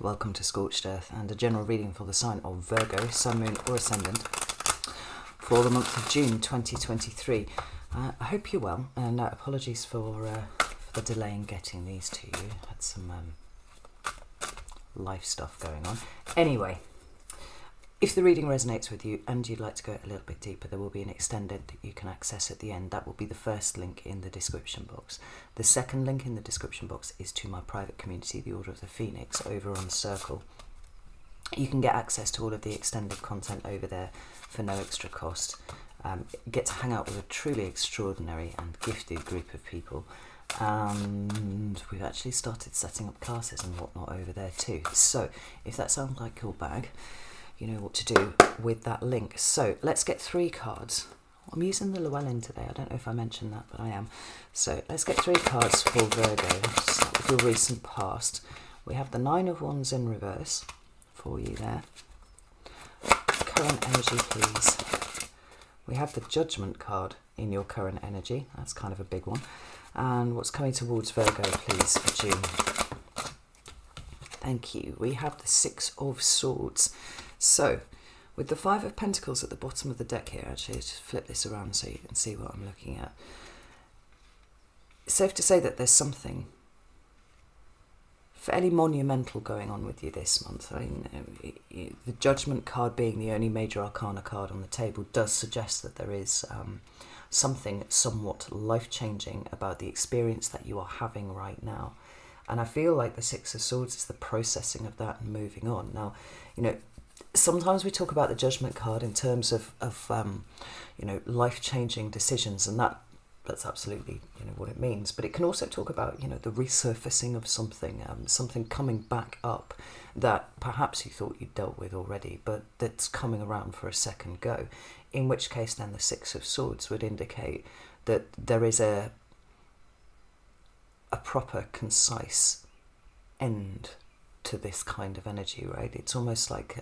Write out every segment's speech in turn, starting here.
welcome to Scorched Earth and a general reading for the sign of Virgo, Sun, Moon or Ascendant for the month of June 2023. I hope you're well, and apologies for the delay in getting these to you. Had some life stuff going on. Anyway, if the reading resonates with you and you'd like to go a little bit deeper, there will be an extended that you can access at the end. That will be the first link in the description box. The second link in the description box is to my private community, the Order of the Phoenix, over on Circle. You can get access to all of the extended content over there for no extra cost. Get to hang out with a truly extraordinary and gifted group of people. And we've actually started setting up classes and whatnot over there too. So if that sounds like your bag, you know what to do with that link. So let's get 3 cards. I'm using the Llewellyn today. I don't know if I mentioned that, but I am. So let's get 3 cards for Virgo. Start with your recent past. We have the 9 of Wands in reverse for you there. Current energy, please. We have the Judgment card in your current energy. That's kind of a big one. And what's coming towards Virgo, please, for June? Thank you. We have the 6 of Swords. So, with the 5 of Pentacles at the bottom of the deck here, actually, just flip this around so you can see what I'm looking at. It's safe to say that there's something fairly monumental going on with you this month. I mean, the Judgment card being the only major arcana card on the table does suggest that there is something somewhat life-changing about the experience that you are having right now. And I feel like the 6 of Swords is the processing of that and moving on. Now, you know, sometimes we talk about the Judgment card in terms of you know, life-changing decisions, and that's absolutely, you know, what it means. But it can also talk about, you know, the resurfacing of something, something coming back up that perhaps you thought you'd dealt with already, but that's coming around for a second go. In which case, then the 6 of Swords would indicate that there is a proper, concise end to this kind of energy, right? It's almost like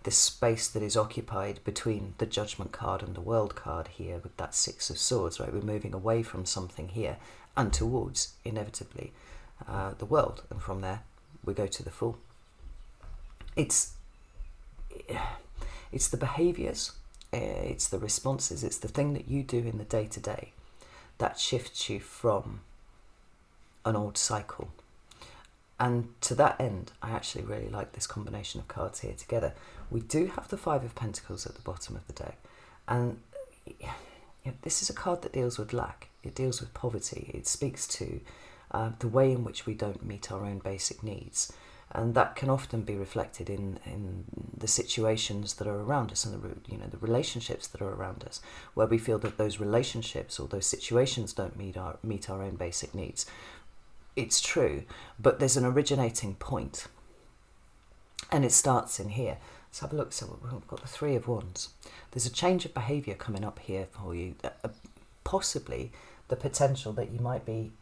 this space that is occupied between the Judgment card and the World card here with that 6 of Swords, right? We're moving away from something here and towards, inevitably, the World, and from there we go to the Fool. It's the behaviours, it's the responses, it's the thing that you do in the day-to-day that shifts you from an old cycle. And to that end, I actually really like this combination of cards here together. We do have the 5 of Pentacles at the bottom of the deck. And you know, this is a card that deals with lack. It deals with poverty. It speaks to the way in which we don't meet our own basic needs. And that can often be reflected in the situations that are around us and the relationships that are around us, where we feel that those relationships or those situations don't meet our own basic needs. It's true, but there's an originating point, and it starts in here. Let's have a look. So we've got the 3 of Wands. There's a change of behaviour coming up here for you, possibly the potential that you might be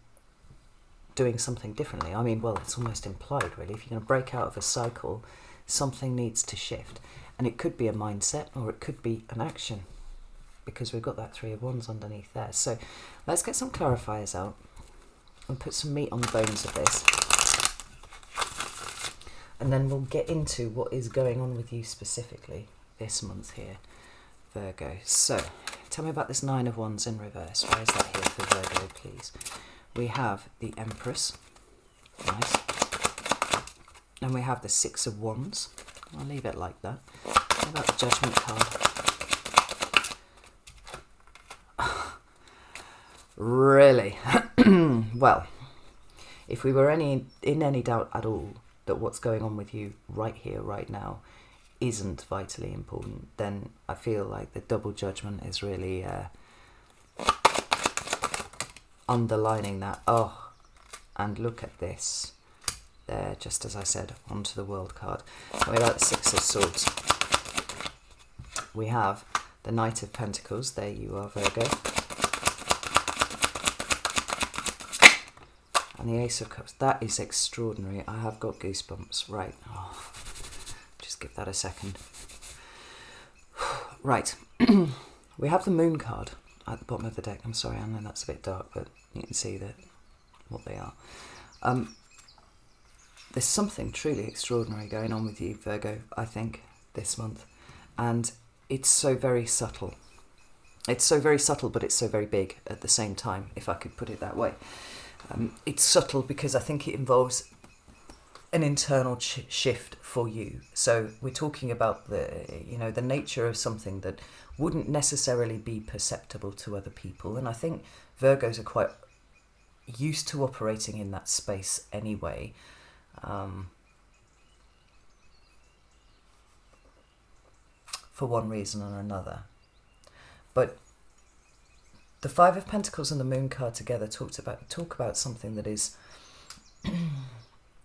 doing something differently. I mean, well, it's almost implied, really. If you're going to break out of a cycle, something needs to shift, and it could be a mindset or it could be an action, because we've got that 3 of Wands underneath there. So let's get some clarifiers out and put some meat on the bones of this, and then we'll get into what is going on with you specifically this month here, Virgo. So tell me about this 9 of Wands in reverse. Why is that here for Virgo, please? We have the Empress, nice, and we have the 6 of Wands. I'll leave it like that. What about the Judgment card? Really? Well, if we were in any doubt at all that what's going on with you right here, right now, isn't vitally important, then I feel like the double Judgment is really underlining that. Oh, and look at this. There, just as I said, onto the World card. What about the 6 of Swords? We have the Knight of Pentacles. There you are, Virgo. And the Ace of Cups. That is extraordinary. I have got goosebumps. Right. Oh, just give that a second. Right. We have the Moon card at the bottom of the deck. I'm sorry, I know that's a bit dark, but you can see that what they are. there's something truly extraordinary going on with you, Virgo, I think, this month. And it's so very subtle. It's so very subtle, but it's so very big at the same time, if I could put it that way. It's subtle because I think it involves an internal shift for you. So we're talking about the nature of something that wouldn't necessarily be perceptible to other people. And I think Virgos are quite used to operating in that space anyway. For one reason or another. But the Five of Pentacles and the Moon card together talk about something that is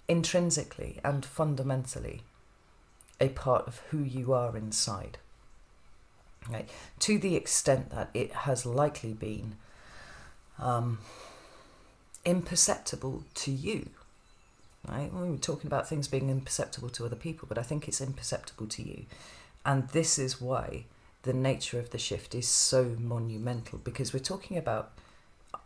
intrinsically and fundamentally a part of who you are inside. Right? To the extent that it has likely been imperceptible to you. Right? We were talking about things being imperceptible to other people, but I think it's imperceptible to you. And this is why the nature of the shift is so monumental, because we're talking about,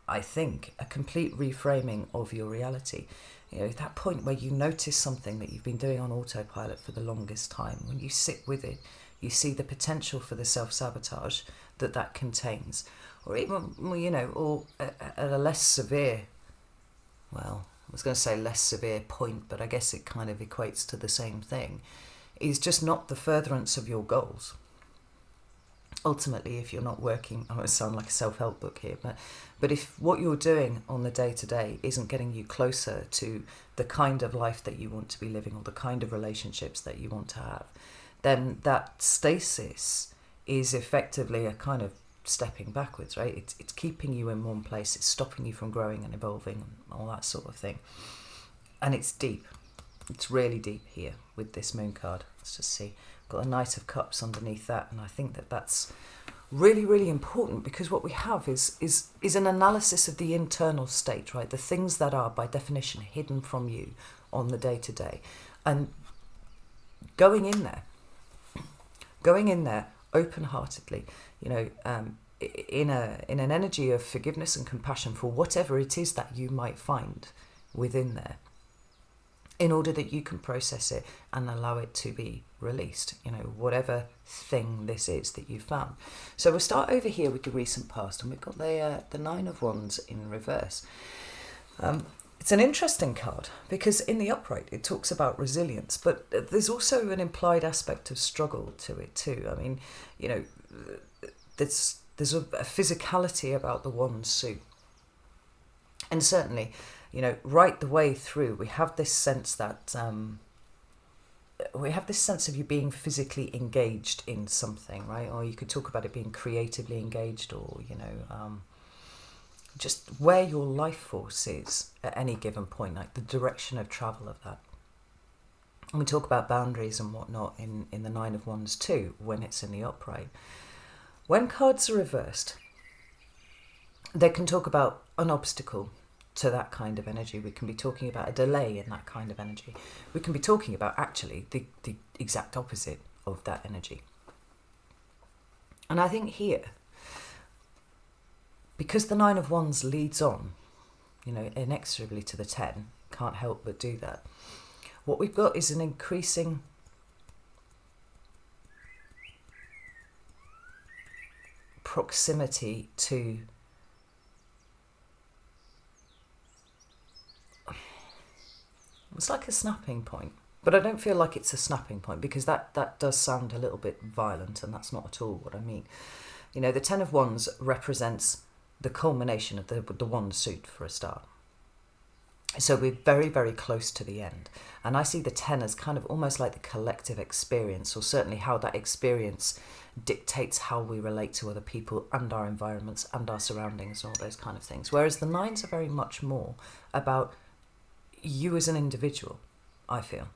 I think, a complete reframing of your reality. You know, that point where you notice something that you've been doing on autopilot for the longest time, when you sit with it, you see the potential for the self-sabotage that contains, or even, or at a less severe, well, I was going to say less severe point, but I guess it kind of equates to the same thing, is just not the furtherance of your goals. Ultimately, if you're not working, I won't sound like a self-help book here, but if what you're doing on the day-to-day isn't getting you closer to the kind of life that you want to be living or the kind of relationships that you want to have, then that stasis is effectively a kind of stepping backwards, right? It's keeping you in one place, it's stopping you from growing and evolving and all that sort of thing. And it's deep. It's really deep here with this Moon card. Let's just see. Got a Knight of Cups underneath that, and I think that's really, really important, because what we have is an analysis of the internal state, right? The things that are, by definition, hidden from you on the day-to-day. And going in there open-heartedly, in an energy of forgiveness and compassion for whatever it is that you might find within there, in order that you can process it and allow it to be released, whatever thing this is that you found. So we'll start over here with the recent past, and we've got the Nine of Wands in reverse. It's an interesting card because in the upright it talks about resilience, but there's also an implied aspect of struggle to it too. I mean, there's a physicality about the Wands suit, and certainly, right the way through, we have this sense that of you being physically engaged in something, right? Or you could talk about it being creatively engaged, or just where your life force is at any given point, like the direction of travel of that. And we talk about boundaries and whatnot in the Nine of Wands too, when it's in the upright. When cards are reversed, they can talk about an obstacle to that kind of energy. We can be talking about a delay in that kind of energy. We can be talking about actually the exact opposite of that energy. And I think here, because the Nine of Wands leads on, inexorably to the 10, can't help but do that, what we've got is an increasing proximity to it's like a snapping point, but I don't feel like it's a snapping point, because that does sound a little bit violent, and that's not at all what I mean. The Ten of Wands represents the culmination of the wand suit for a start. So we're very, very close to the end. And I see the 10 as kind of almost like the collective experience, or certainly how that experience dictates how we relate to other people and our environments and our surroundings and all those kind of things. Whereas the 9s are very much more about you as an individual, I feel.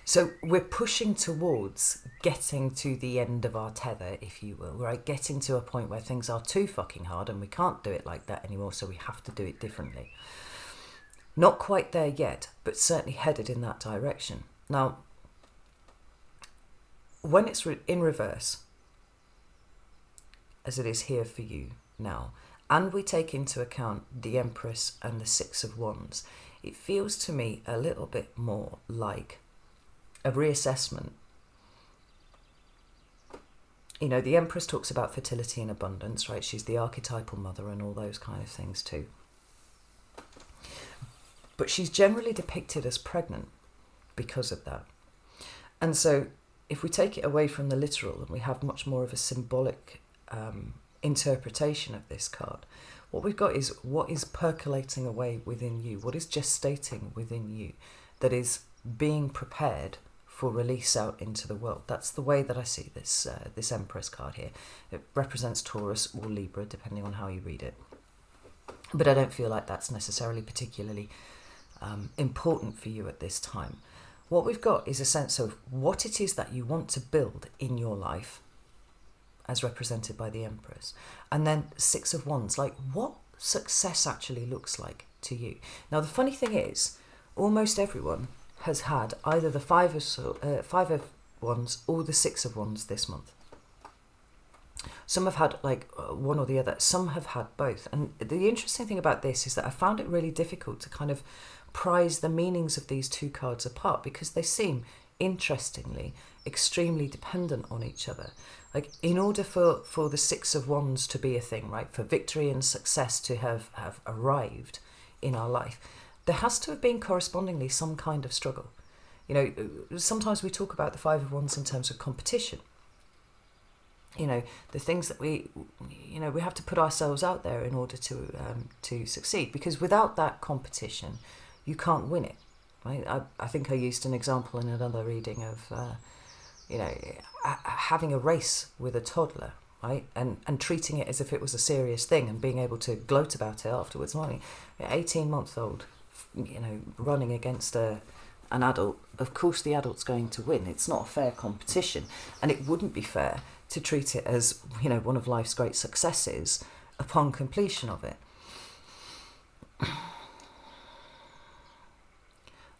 So we're pushing towards getting to the end of our tether, if you will, right? Getting to a point where things are too fucking hard and we can't do it like that anymore, so we have to do it differently. Not quite there yet, but certainly headed in that direction. Now, when it's in reverse, as it is here for you now, and we take into account the Empress and the Six of Wands, it feels to me a little bit more like a reassessment. You know, the Empress talks about fertility and abundance, right? She's the archetypal mother and all those kind of things too. But she's generally depicted as pregnant because of that. And so if we take it away from the literal and we have much more of a symbolic interpretation of this card, what we've got is what is percolating away within you, what is gestating within you, that is being prepared for release out into the world. That's the way that I see this this Empress card here. It represents Taurus or Libra, depending on how you read it. But I don't feel like that's necessarily particularly important for you at this time. What we've got is a sense of what it is that you want to build in your life, as represented by the Empress. And then Six of Wands, like what success actually looks like to you. Now, the funny thing is, almost everyone has had either the Five of Wands or the Six of Wands this month. Some have had like one or the other. Some have had both. And the interesting thing about this is that I found it really difficult to kind of prize the meanings of these two cards apart, because they seem, interestingly, extremely dependent on each other. Like, in order for the Six of Wands to be a thing, right, for victory and success to have arrived in our life, there has to have been correspondingly some kind of struggle. You know, sometimes we talk about the Five of Wands in terms of competition. You know, the things that we have to put ourselves out there in order to succeed, because without that competition, you can't win it. Right? I think I used an example in another reading of, having a race with a toddler, right? And treating it as if it was a serious thing and being able to gloat about it afterwards. An 18-month-old, running against an adult, of course the adult's going to win. It's not a fair competition. And it wouldn't be fair to treat it as, one of life's great successes upon completion of it.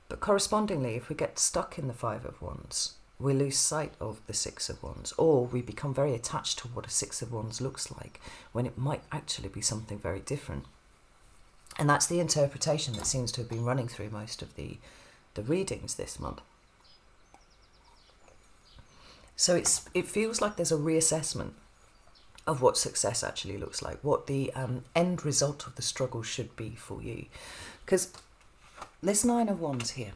But correspondingly, if we get stuck in the Five of Wands, we lose sight of the Six of Wands, or we become very attached to what a Six of Wands looks like, when it might actually be something very different. And that's the interpretation that seems to have been running through most of the readings this month. So it feels like there's a reassessment of what success actually looks like, what the end result of the struggle should be for you. Because this Nine of Wands here,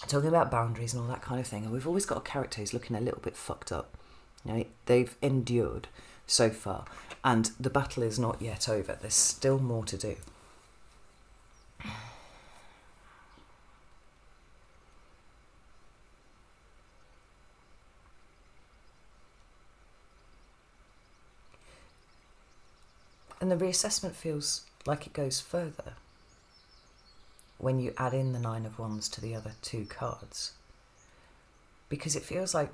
talking about boundaries and all that kind of thing, and we've always got a character who's looking a little bit fucked up. They've endured so far, and the battle is not yet over. There's still more to do. And the reassessment feels like it goes further when you add in the Nine of Wands to the other two cards. Because it feels like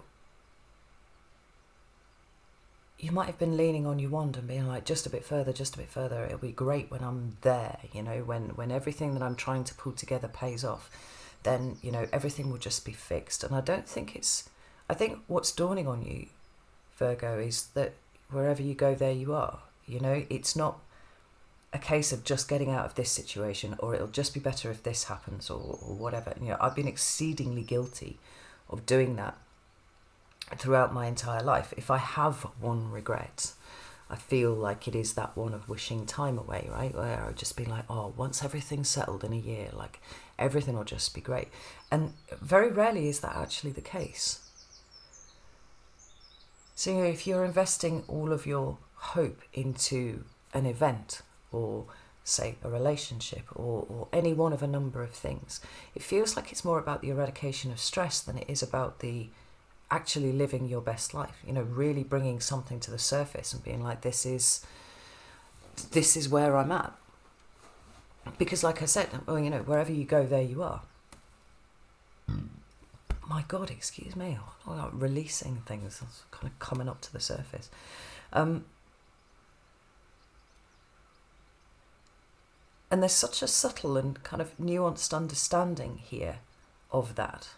you might have been leaning on your wand and being like, just a bit further, it'll be great when I'm there, when everything that I'm trying to pull together pays off, then, everything will just be fixed. And I think what's dawning on you, Virgo, is that wherever you go, there you are. It's not a case of just getting out of this situation, or it'll just be better if this happens, or whatever. I've been exceedingly guilty of doing that throughout my entire life. If I have one regret, I feel like it is that one of wishing time away, right? Where I've just been like, oh, once everything's settled in a year, like everything will just be great. And very rarely is that actually the case. So if you're investing all of your hope into an event, or say a relationship, or any one of a number of things, it feels like it's more about the eradication of stress than it is about the actually living your best life, really bringing something to the surface and being like, this is where I'm at. Because like I said, wherever you go, there you are. My God, excuse me, I'm like releasing things, that's kind of coming up to the surface. And there's such a subtle and kind of nuanced understanding here of that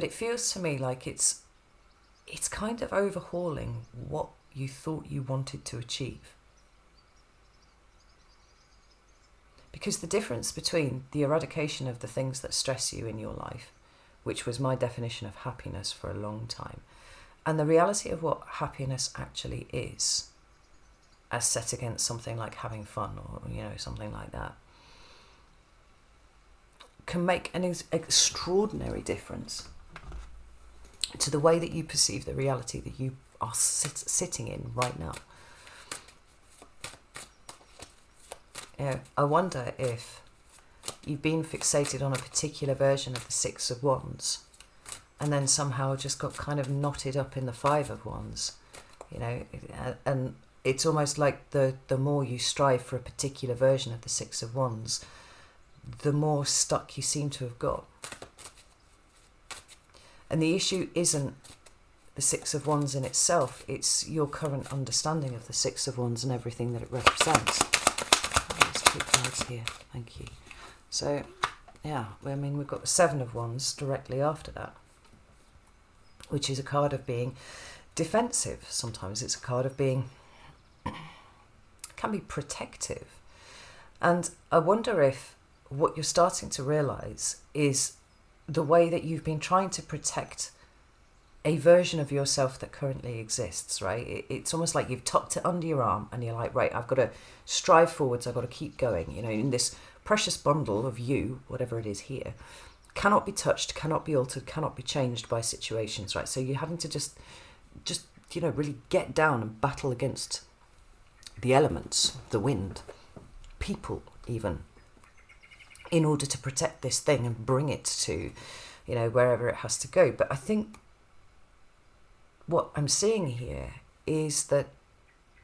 it feels to me like it's kind of overhauling what you thought you wanted to achieve. Because the difference between the eradication of the things that stress you in your life, which was my definition of happiness for a long time, and the reality of what happiness actually is, as set against something like having fun or, something like that, can make an extraordinary difference to the way that you perceive the reality that you are sitting in right now. I wonder if you've been fixated on a particular version of the Six of Wands and then somehow just got kind of knotted up in the Five of Wands, and it's almost like the more you strive for a particular version of the Six of Wands, the more stuck you seem to have got. And the issue isn't the Six of Wands in itself, it's your current understanding of the Six of Wands and everything that it represents. There's 2 cards here, thank you. So, we've got the Seven of Wands directly after that, which is a card of being defensive. Sometimes it's a card of being, can be protective. And I wonder if what you're starting to realise is the way that you've been trying to protect a version of yourself that currently exists, right? It's almost like you've tucked it under your arm and you're like, right, I've got to strive forwards, I've got to keep going, in this precious bundle of you, whatever it is here, cannot be touched, cannot be altered, cannot be changed by situations, right? So you're having to just really get down and battle against the elements, the wind, people even, in order to protect this thing and bring it to, wherever it has to go. But I think what I'm seeing here is that,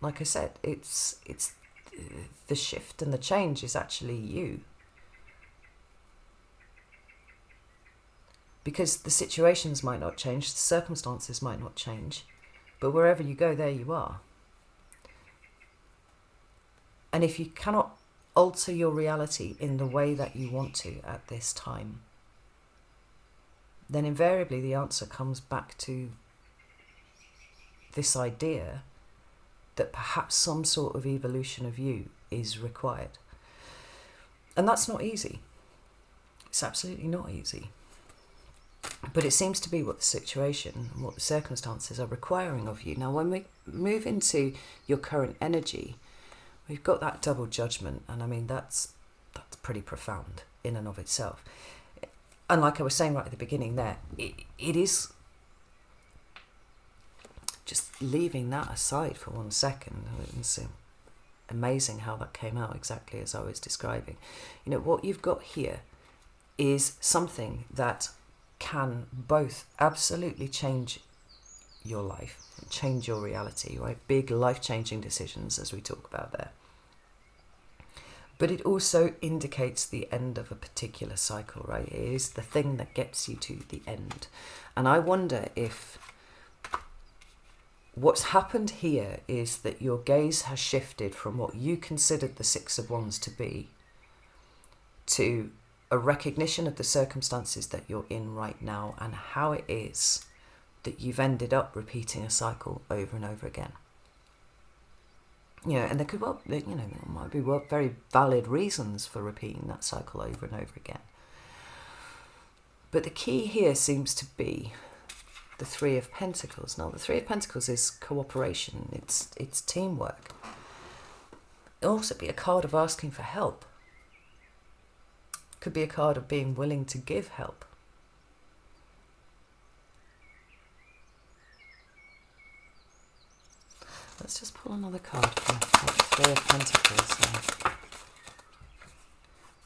like I said, it's the shift and the change is actually you. Because the situations might not change, the circumstances might not change, but wherever you go, there you are. And if you cannot alter your reality in the way that you want to at this time, then invariably the answer comes back to this idea that perhaps some sort of evolution of you is required. And that's not easy. It's absolutely not easy. But it seems to be what the situation and what the circumstances are requiring of you. Now, when we move into your current energy, we've got that double judgment, and I mean that's pretty profound in and of itself. And like I was saying right at the beginning there, it is just leaving that aside for 1 second. It's amazing how that came out exactly as I was describing. What you've got here is something that can both absolutely change your life, change your reality, right? Big life-changing decisions, as we talk about there. But it also indicates the end of a particular cycle, right? It is the thing that gets you to the end. And I wonder if what's happened here is that your gaze has shifted from what you considered the Six of Wands to be to a recognition of the circumstances that you're in right now and how it is that you've ended up repeating a cycle over and over again. And there could there might be very valid reasons for repeating that cycle over and over again. But the key here seems to be the Three of Pentacles. Now, the Three of Pentacles is cooperation. It's teamwork. It'll also be a card of asking for help. Could be a card of being willing to give help. Let's just pull another card for the Three of Pentacles.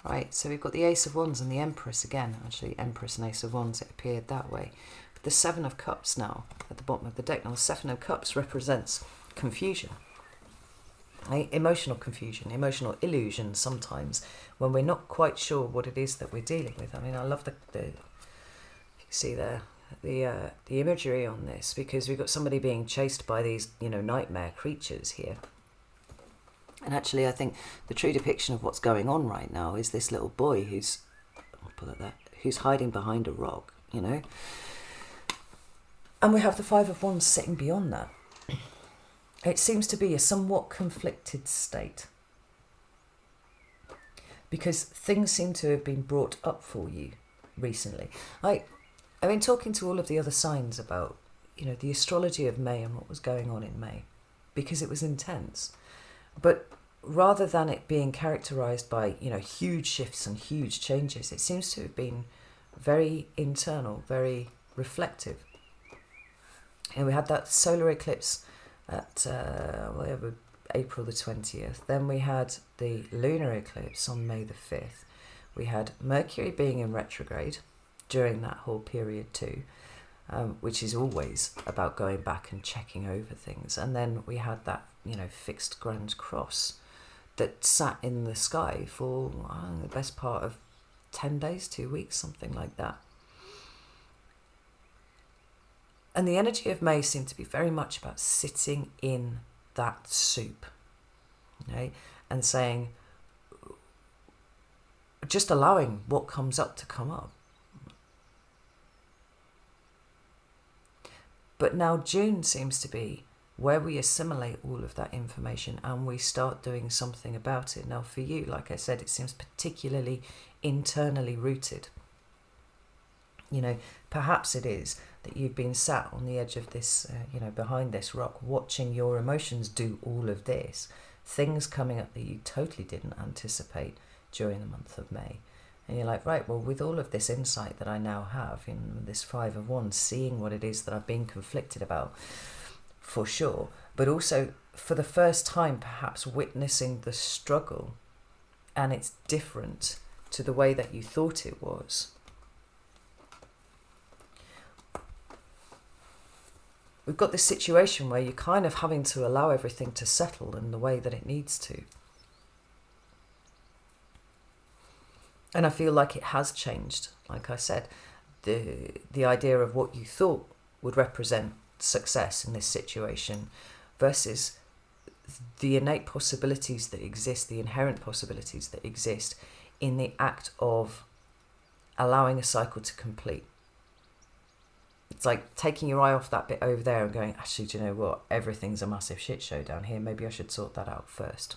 Right, so we've got the Ace of Wands and the Empress again. Actually, Empress and Ace of Wands, it appeared that way. But the Seven of Cups now at the bottom of the deck. Now, the Seven of Cups represents confusion. Right? Emotional confusion, emotional illusion sometimes, when we're not quite sure what it is that we're dealing with. I mean, I love the you see there, the imagery on this, because we've got somebody being chased by these, nightmare creatures here. And actually, I think the true depiction of what's going on right now is this little boy who's hiding behind a rock, And we have the Five of Wands sitting beyond that. It seems to be a somewhat conflicted state. because things seem to have been brought up for you recently. I've been talking to all of the other signs about, the astrology of May and what was going on in May, because it was intense. But rather than it being characterized by, huge shifts and huge changes, it seems to have been very internal, very reflective. And we had that solar eclipse at April the 20th. Then we had the lunar eclipse on May the 5th. We had Mercury being in retrograde during that whole period too, which is always about going back and checking over things. And then we had that, fixed grand cross that sat in the sky for the best part of 10 days, 2 weeks, something like that. And the energy of May seemed to be very much about sitting in that soup, and saying, just allowing what comes up to come up. But now June seems to be where we assimilate all of that information and we start doing something about it. Now for you, like I said, it seems particularly internally rooted. Perhaps it is that you've been sat on the edge of this, behind this rock, watching your emotions do all of this, things coming up that you totally didn't anticipate during the month of May. And you're like, right, well, with all of this insight that I now have in this Five of Wands, seeing what it is that I've been conflicted about, for sure, but also for the first time, perhaps witnessing the struggle, and it's different to the way that you thought it was. We've got this situation where you're kind of having to allow everything to settle in the way that it needs to. And I feel like it has changed. Like I said, the idea of what you thought would represent success in this situation versus the innate possibilities that exist, the inherent possibilities that exist in the act of allowing a cycle to complete. It's like taking your eye off that bit over there and going, actually, do you know what? Everything's a massive shit show down here. Maybe I should sort that out first.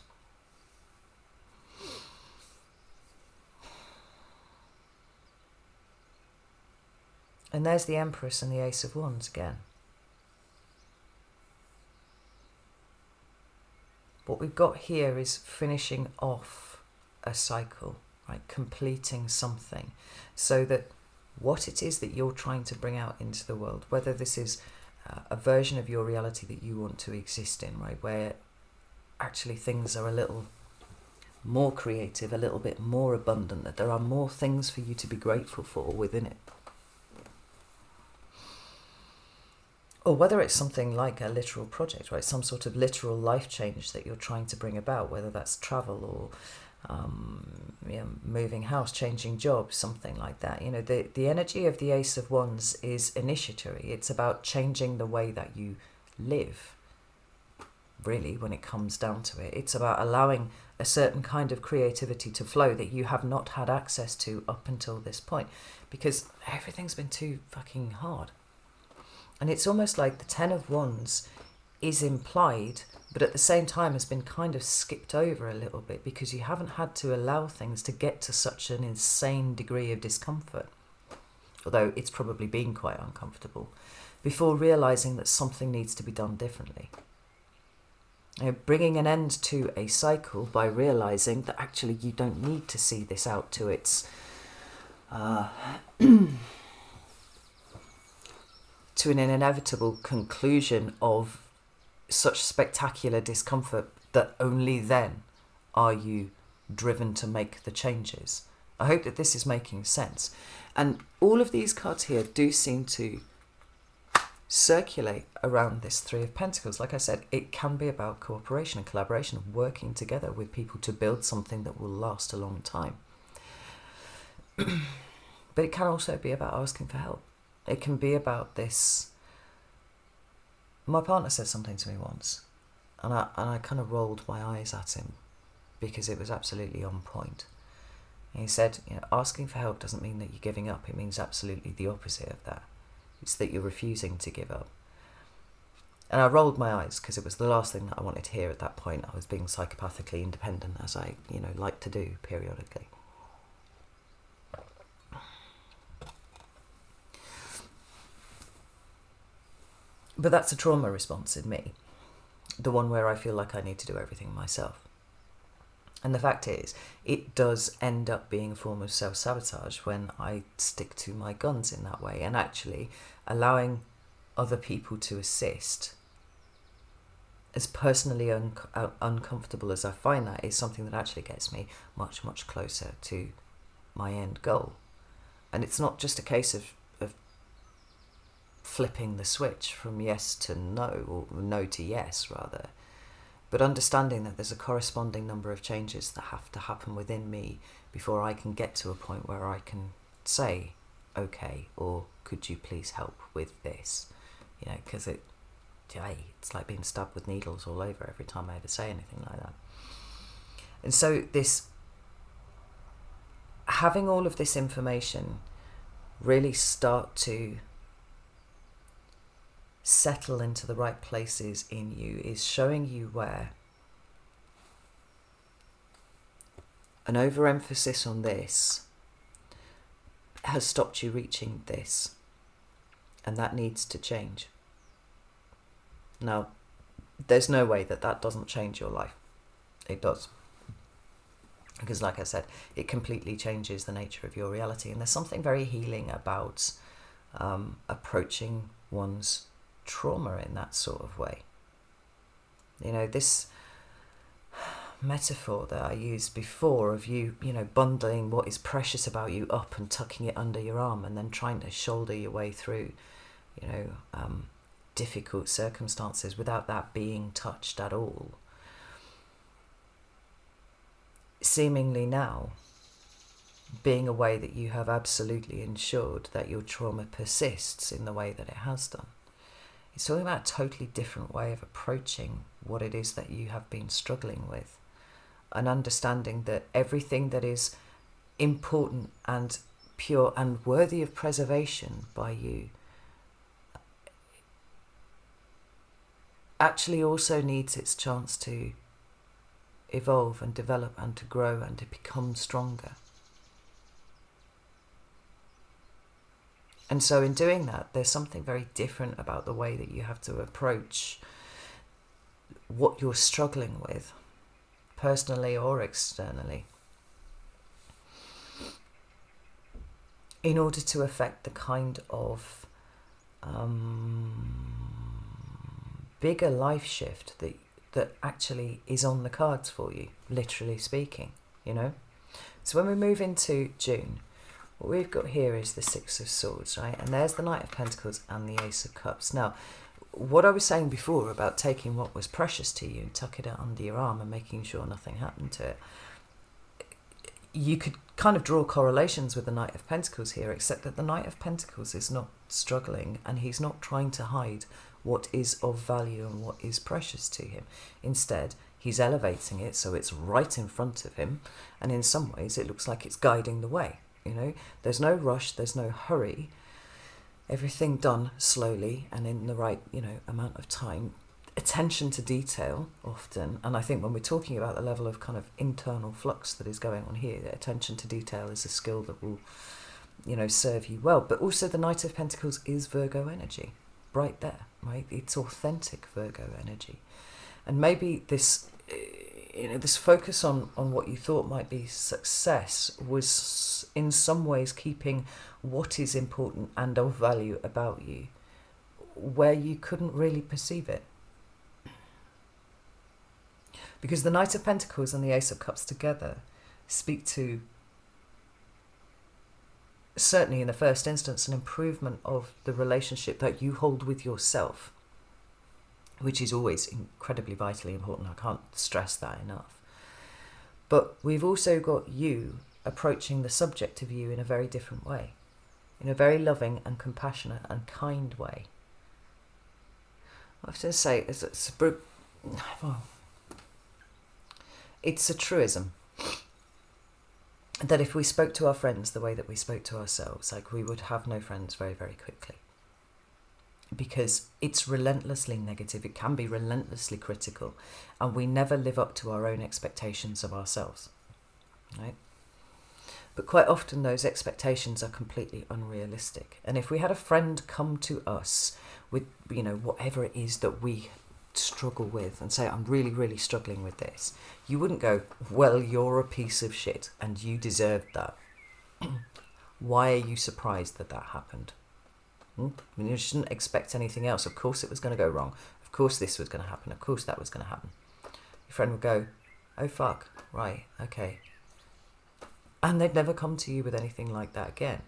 And there's the Empress and the Ace of Wands again. What we've got here is finishing off a cycle, right? Completing something, so that what it is that you're trying to bring out into the world, whether this is a version of your reality that you want to exist in, right, where actually things are a little more creative, a little bit more abundant, that there are more things for you to be grateful for within it. Or whether it's something like a literal project, right, some sort of literal life change that you're trying to bring about, whether that's travel or moving house, changing jobs, something like that. The energy of the Ace of Wands is initiatory. It's about changing the way that you live, really, when it comes down to it. It's about allowing a certain kind of creativity to flow that you have not had access to up until this point, because everything's been too fucking hard. And it's almost like the Ten of Wands is implied, but at the same time has been kind of skipped over a little bit, because you haven't had to allow things to get to such an insane degree of discomfort, although it's probably been quite uncomfortable, before realising that something needs to be done differently. Bringing an end to a cycle by realising that actually you don't need to see this out to its to an inevitable conclusion of such spectacular discomfort that only then are you driven to make the changes. I hope that this is making sense. And all of these cards here do seem to circulate around this Three of Pentacles. Like I said, it can be about cooperation and collaboration, working together with people to build something that will last a long time. But it can also be about asking for help. It can be about this. My partner said something to me once, and I kind of rolled my eyes at him because it was absolutely on point. And he said, asking for help doesn't mean that you're giving up. It means absolutely the opposite of that. It's that you're refusing to give up. And I rolled my eyes because it was the last thing that I wanted to hear at that point. I was being psychopathically independent, as I, like to do periodically. But that's a trauma response in me. The one where I feel like I need to do everything myself. And the fact is, it does end up being a form of self-sabotage when I stick to my guns in that way. And actually, allowing other people to assist, as personally uncomfortable as I find that, is something that actually gets me much, much closer to my end goal. And it's not just a case of flipping the switch from yes to no, or no to yes rather, but understanding that there's a corresponding number of changes that have to happen within me before I can get to a point where I can say, okay, or could you please help with this? Because it's like being stabbed with needles all over every time I ever say anything like that. And so having all of this information really start to settle into the right places in you is showing you where an overemphasis on this has stopped you reaching this, and that needs to change. Now, there's no way that doesn't change your life. It does. Because like I said, it completely changes the nature of your reality, and there's something very healing about approaching one's trauma in that sort of way. This metaphor that I used before of you bundling what is precious about you up and tucking it under your arm and then trying to shoulder your way through difficult circumstances without that being touched at all, seemingly now being a way that you have absolutely ensured that your trauma persists in the way that it has done. It's talking about a totally different way of approaching what it is that you have been struggling with, and understanding that everything that is important and pure and worthy of preservation by you actually also needs its chance to evolve and develop and to grow and to become stronger. And so in doing that, there's something very different about the way that you have to approach what you're struggling with, personally or externally, in order to affect the kind of bigger life shift that actually is on the cards for you, literally speaking, So when we move into June, what we've got here is the Six of Swords, right? And there's the Knight of Pentacles and the Ace of Cups. Now, what I was saying before about taking what was precious to you and tucking it under your arm and making sure nothing happened to it, you could kind of draw correlations with the Knight of Pentacles here, except that the Knight of Pentacles is not struggling and he's not trying to hide what is of value and what is precious to him. Instead, he's elevating it so it's right in front of him, and in some ways it looks like it's guiding the way. There's no rush, there's no hurry. Everything done slowly and in the right, amount of time. Attention to detail often, and I think when we're talking about the level of kind of internal flux that is going on here, attention to detail is a skill that will, serve you well. But also the Knight of Pentacles is Virgo energy, right there, right? It's authentic Virgo energy. And maybe this focus on what you thought might be success was in some ways keeping what is important and of value about you where you couldn't really perceive it. Because the Knight of Pentacles and the Ace of Cups together speak to, certainly in the first instance, an improvement of the relationship that you hold with yourself, which is always incredibly vitally important. I can't stress that enough. But we've also got you approaching the subject of you in a very different way, in a very loving and compassionate and kind way. I have to say, it's a truism that if we spoke to our friends the way that we spoke to ourselves, like we would have no friends very, very quickly. because it's relentlessly negative. It can be relentlessly critical, and we never live up to our own expectations of ourselves, right? But quite often those expectations are completely unrealistic. And if we had a friend come to us with, whatever it is that we struggle with and say, I'm really, really struggling with this, you wouldn't go, well, you're a piece of shit and you deserved that. Why are you surprised that happened? You shouldn't expect anything else. Of course it was going to go wrong. Of course this was going to happen. Of course that was going to happen. Your friend would go, oh fuck, right, okay. And they'd never come to you with anything like that again.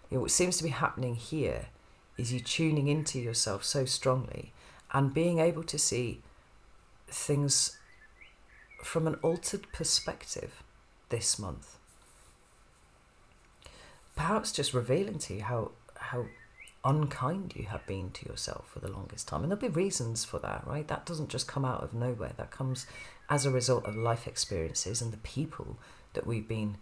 What seems to be happening here is you tuning into yourself so strongly and being able to see things from an altered perspective this month. Perhaps just revealing to you how unkind you have been to yourself for the longest time. And there'll be reasons for that, right? That doesn't just come out of nowhere. That comes as a result of life experiences and the people that we've been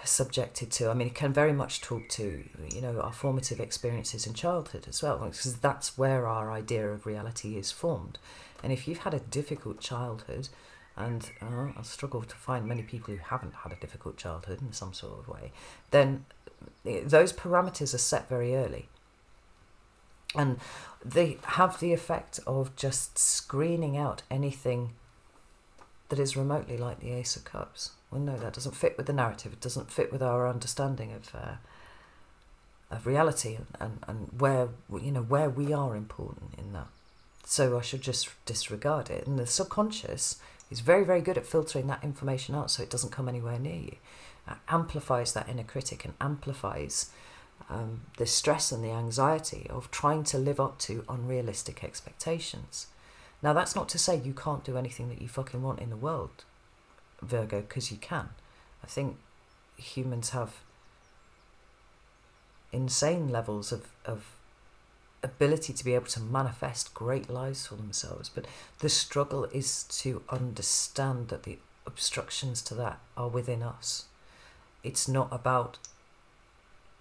subjected to. I mean, it can very much talk to, our formative experiences in childhood as well, because that's where our idea of reality is formed. And if you've had a difficult childhood, and I struggle to find many people who haven't had a difficult childhood in some sort of way, then those parameters are set very early. And they have the effect of just screening out anything that is remotely like the Ace of Cups. Well, no, that doesn't fit with the narrative. It doesn't fit with our understanding of reality and where we are important in that. So I should just disregard it. And the subconscious is very, very good at filtering that information out so it doesn't come anywhere near you. It amplifies that inner critic and amplifies the stress and the anxiety of trying to live up to unrealistic expectations. Now, that's not to say you can't do anything that you fucking want in the world, Virgo, because you can. I think humans have insane levels of ability to be able to manifest great lives for themselves. But the struggle is to understand that the obstructions to that are within us. It's not about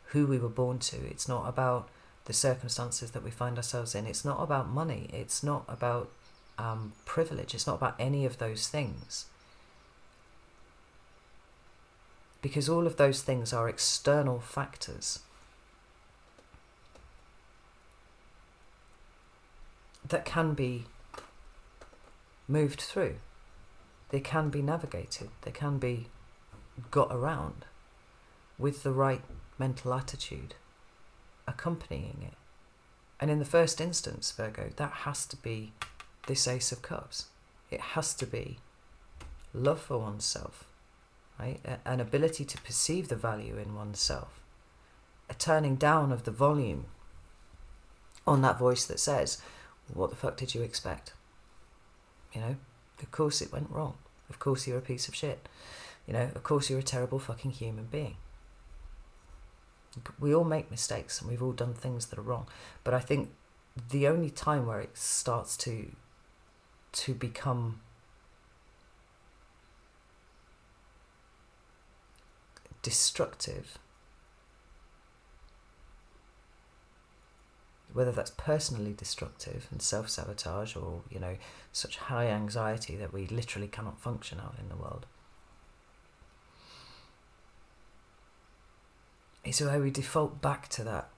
who we were born to. It's not about the circumstances that we find ourselves in. It's not about money. It's not about privilege. It's not about any of those things. Because all of those things are external factors that can be moved through. They can be navigated. They can be got around with the right mental attitude accompanying it. And in the first instance, Virgo, that has to be this Ace of Cups. It has to be love for oneself, right? An ability to perceive the value in oneself. A turning down of the volume on that voice that says, what the fuck did you expect? Of course it went wrong. Of course you're a piece of shit. Of course you're a terrible fucking human being. We all make mistakes and we've all done things that are wrong. But I think the only time where it starts to become destructive, whether that's personally destructive and self-sabotage or, such high anxiety that we literally cannot function out in the world, is where we default back to that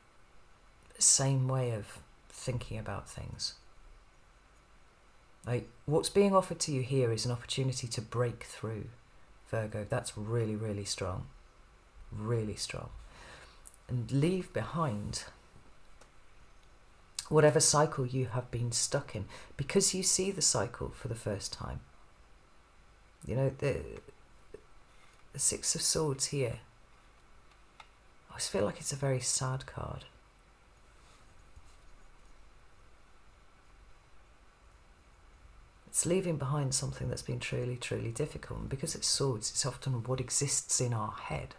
same way of thinking about things. Like, what's being offered to you here is an opportunity to break through, Virgo. That's really, really strong. Really strong. And leave behind whatever cycle you have been stuck in, because you see the cycle for the first time. The Six of Swords here, I always feel like it's a very sad card. It's leaving behind something that's been truly, truly difficult. And because it's swords, it's often what exists in our head.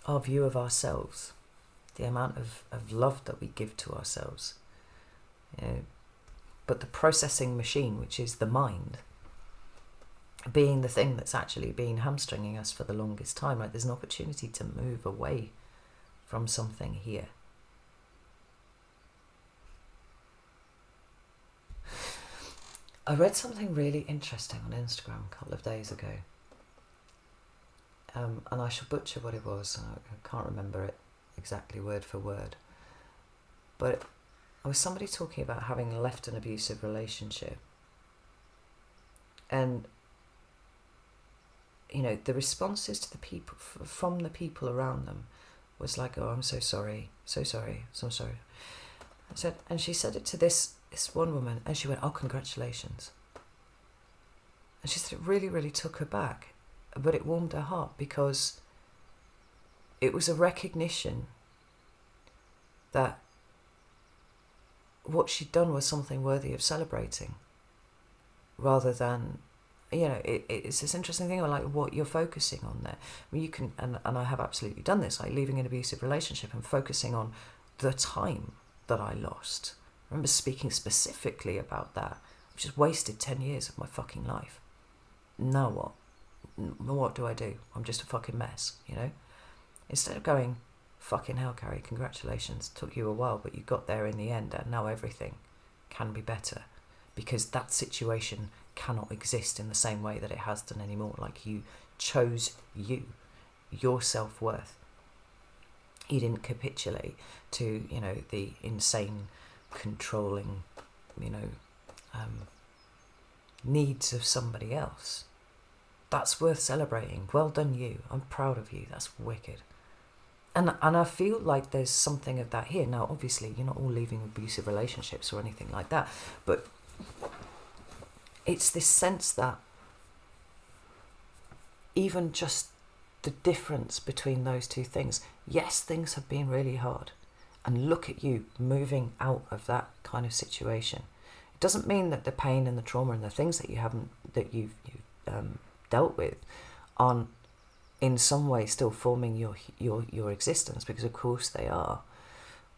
Our view of ourselves, the amount of love that we give to ourselves. But the processing machine, which is the mind, being the thing that's actually been hamstringing us for the longest time. Like, there's an opportunity to move away from something here. I read something really interesting on Instagram a couple of days ago, and I shall butcher what it was. I can't remember it exactly word for word, but it was somebody talking about having left an abusive relationship, and you know, the responses to the people from the people around them was like, "Oh, I'm so sorry, so sorry, so sorry." I said, and she said it to this one woman, and she went, "Oh, congratulations." And she said it really, really took her back, but it warmed her heart, because it was a recognition that what she'd done was something worthy of celebrating, rather than, you know, it's this interesting thing of like what you're focusing on there. I mean, you can, and I have absolutely done this, like leaving an abusive relationship and focusing on the time that I lost. I remember speaking specifically about that. I've just wasted 10 years of my fucking life. Now what? What do I do? I'm just a fucking mess, you know? Instead of going, fucking hell, Carrie, congratulations, took you a while, but you got there in the end, and now everything can be better, because that situation cannot exist in the same way that it has done anymore. Like, you chose your self-worth. You didn't capitulate to, you know, the insane, controlling, you know, needs of somebody else. That's worth celebrating. Well done, you. I'm proud of you. That's wicked. And I feel like there's something of that here. Now, obviously, you're not all leaving abusive relationships or anything like that, but it's this sense that even just the difference between those two things, yes, things have been really hard, and look at you moving out of that kind of situation. It doesn't mean that the pain and the trauma and the things that you've dealt with aren't in some way still forming your existence, because of course they are.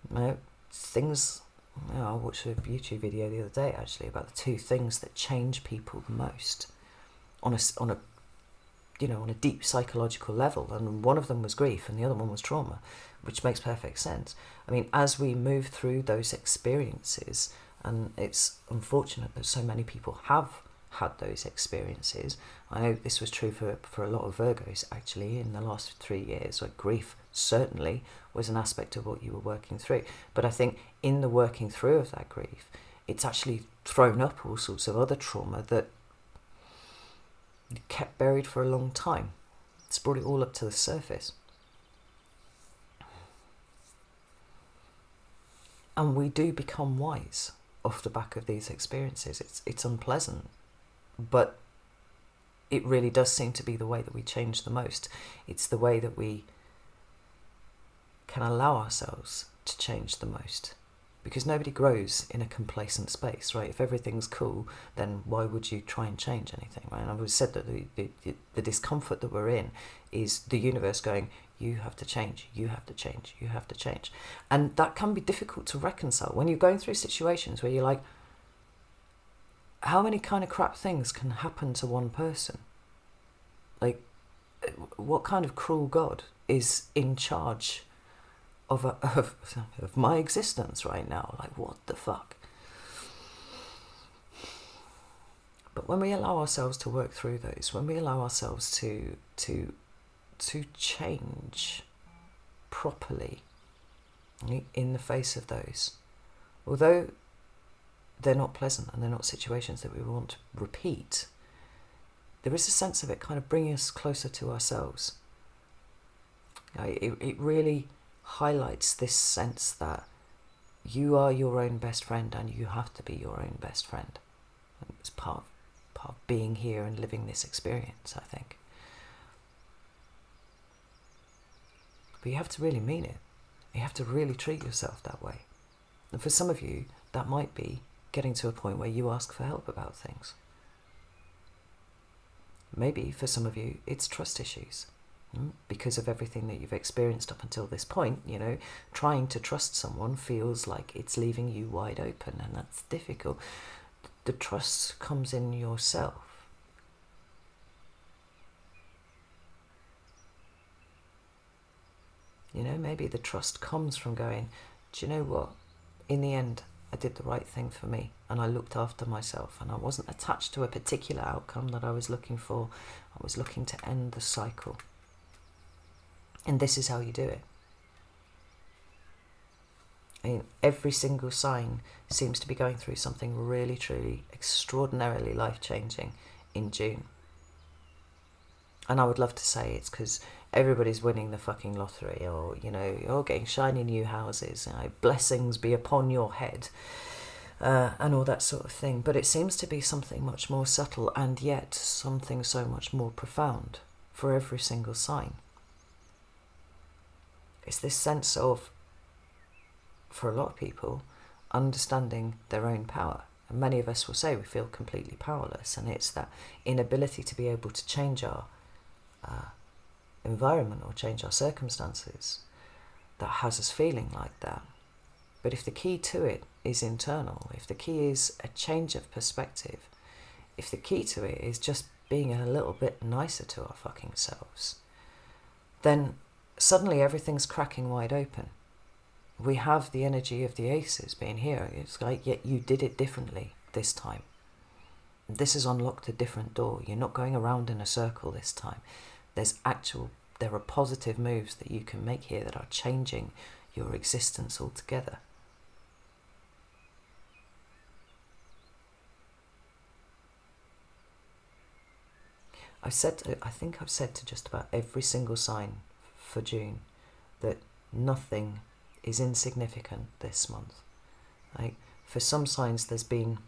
You know, things. You know, I watched a YouTube video the other day actually about the two things that change people the most on a deep psychological level, and one of them was grief and the other one was trauma, which makes perfect sense. I mean, as we move through those experiences, and it's unfortunate that so many people have had those experiences. I know this was true for a lot of Virgos actually in the last 3 years, where grief certainly was an aspect of what you were working through. But I think in the working through of that grief, it's actually thrown up all sorts of other trauma that kept buried for a long time. It's brought it all up to the surface. And we do become wise off the back of these experiences. It's unpleasant, but it really does seem to be the way that we change the most. It's the way that we can allow ourselves to change the most, because nobody grows in a complacent space, right? If everything's cool, then why would you try and change anything, right? And I've always said that the discomfort that we're in is the universe going, you have to change, you have to change, you have to change. And that can be difficult to reconcile when you're going through situations where you're like, how many kind of crap things can happen to one person? Like, what kind of cruel God is in charge of my existence right now? Like, what the fuck? But when we allow ourselves to work through those, when we allow ourselves to change properly in the face of those, although they're not pleasant and they're not situations that we want to repeat, there is a sense of it kind of bringing us closer to ourselves. It really highlights this sense that you are your own best friend, and you have to be your own best friend. It's part of being here and living this experience, I think. But you have to really mean it. You have to really treat yourself that way. And for some of you, that might be getting to a point where you ask for help about things. Maybe for some of you, it's trust issues. Because of everything that you've experienced up until this point, you know, trying to trust someone feels like it's leaving you wide open, and that's difficult. The trust comes in yourself. You know, maybe the trust comes from going, do you know what? In the end, I did the right thing for me, and I looked after myself, and I wasn't attached to a particular outcome that I was looking for. I was looking to end the cycle. And this is how you do it. I mean, every single sign seems to be going through something really, truly, extraordinarily life-changing in June. And I would love to say it's because everybody's winning the fucking lottery, or, you know, you're getting shiny new houses, you know, blessings be upon your head, and all that sort of thing. But it seems to be something much more subtle, and yet something so much more profound for every single sign. It's this sense of, for a lot of people, understanding their own power. And many of us will say we feel completely powerless, and it's that inability to be able to change our environment or change our circumstances that has us feeling like that. But if the key to it is internal, if the key is a change of perspective, if the key to it is just being a little bit nicer to our fucking selves, then suddenly everything's cracking wide open. We have the energy of the aces being here. It's like, yet you did it differently this time. This has unlocked a different door. You're not going around in a circle this time. There are positive moves that you can make here that are changing your existence altogether. I think I've said to just about every single sign for June that nothing is insignificant this month. Like, for some signs there's been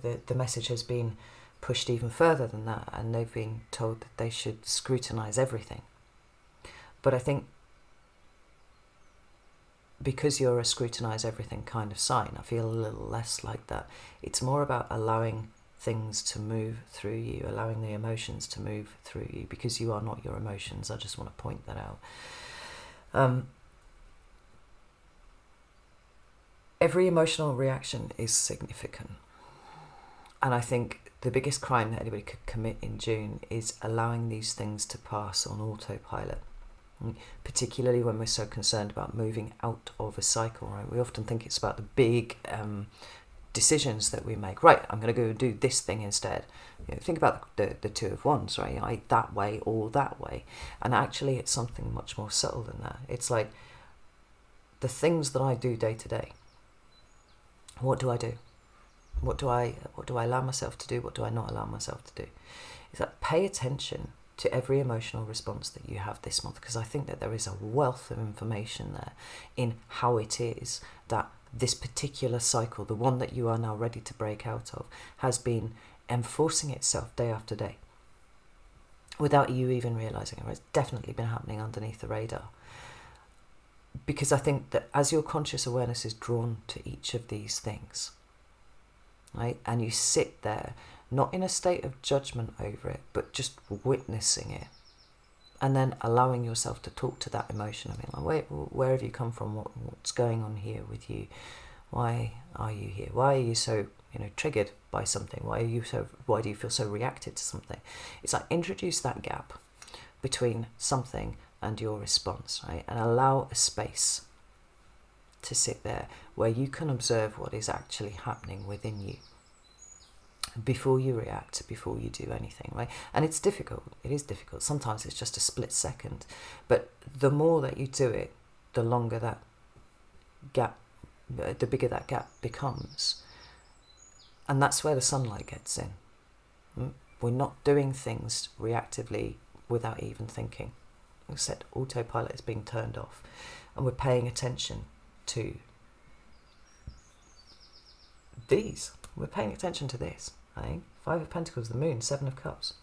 the message has been pushed even further than that, and they've been told that they should scrutinize everything. But I think because you're a scrutinize everything kind of sign, I feel a little less like that. It's more about allowing things to move through you, allowing the emotions to move through you, because you are not your emotions. I just want to point that out. Every emotional reaction is significant. And I think the biggest crime that anybody could commit in June is allowing these things to pass on autopilot. Particularly when we're so concerned about moving out of a cycle, right? We often think it's about the big decisions that we make. Right, I'm going to go do this thing instead. You know, think about the Two of Wands, right? That way or that way. And actually it's something much more subtle than that. It's like the things that I do day to day. What do I do? What do I allow myself to do? What do I not allow myself to do? Is that pay attention to every emotional response that you have this month, because I think that there is a wealth of information there in how it is that this particular cycle, the one that you are now ready to break out of, has been enforcing itself day after day without you even realizing it. It's definitely been happening underneath the radar. Because I think that as your conscious awareness is drawn to each of these things, right, and you sit there, not in a state of judgment over it, but just witnessing it, and then allowing yourself to talk to that emotion. I mean, like, where have you come from? What's going on here with you? Why are you here? Why are you so, triggered by something? Why do you feel so reactive to something? It's like, introduce that gap between something and your response, right? And allow a space to sit there where you can observe what is actually happening within you before you react, before you do anything, right? And it's difficult. It is difficult. Sometimes it's just a split second. But the more that you do it, the longer that gap, the bigger that gap becomes. And that's where the sunlight gets in. We're not doing things reactively without even thinking. Like I said, autopilot is being turned off. And we're paying attention to these. We're paying attention to this. Right? Five of Pentacles, the Moon, Seven of Cups.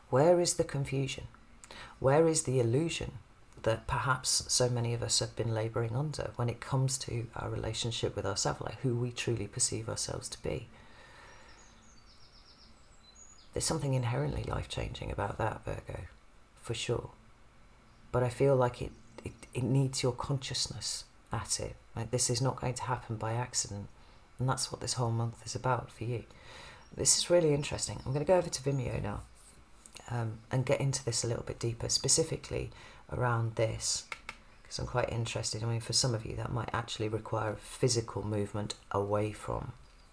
Where is the confusion? Where is the illusion that perhaps so many of us have been labouring under when it comes to our relationship with ourselves, like who we truly perceive ourselves to be? There's something inherently life-changing about that, Virgo, for sure. But I feel like it needs your consciousness at it. Like, this is not going to happen by accident. And that's what this whole month is about for you. This is really interesting. I'm going to go over to Vimeo now. and get into this a little bit deeper, specifically around this, because I'm quite interested. I mean, for some of you, that might actually require physical movement away from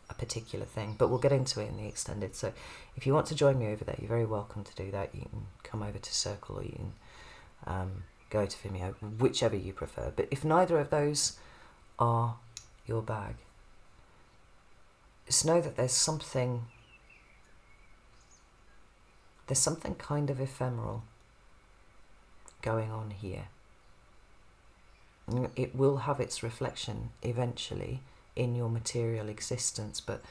a particular thing, but we'll get into it in the extended. So if you want to join me over there, you're very welcome to do that. You can come over to Circle, or you can go to Vimeo, whichever you prefer. But if neither of those are your bag, just know that there's something kind of ephemeral going on here. It will have its reflection eventually in your material existence, but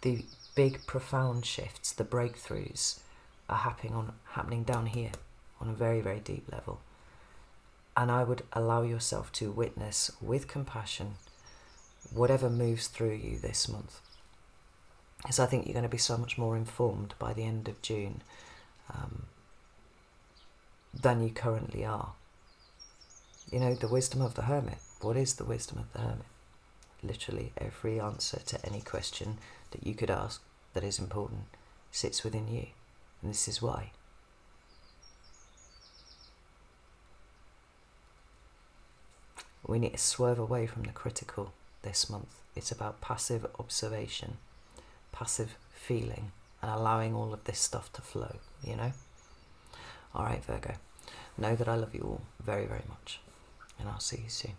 the big profound shifts, the breakthroughs, are happening down here on a very, very deep level. And I would allow yourself to witness with compassion whatever moves through you this month, because I think you're going to be so much more informed by the end of June than you currently are. You know, the wisdom of the hermit. What is the wisdom of the hermit? Literally every answer to any question that you could ask that is important sits within you. And this is why. We need to swerve away from the critical this month. It's about passive observation, passive feeling, and allowing all of this stuff to flow, you know? All right, Virgo. Know that I love you all very, very much. And I'll see you soon.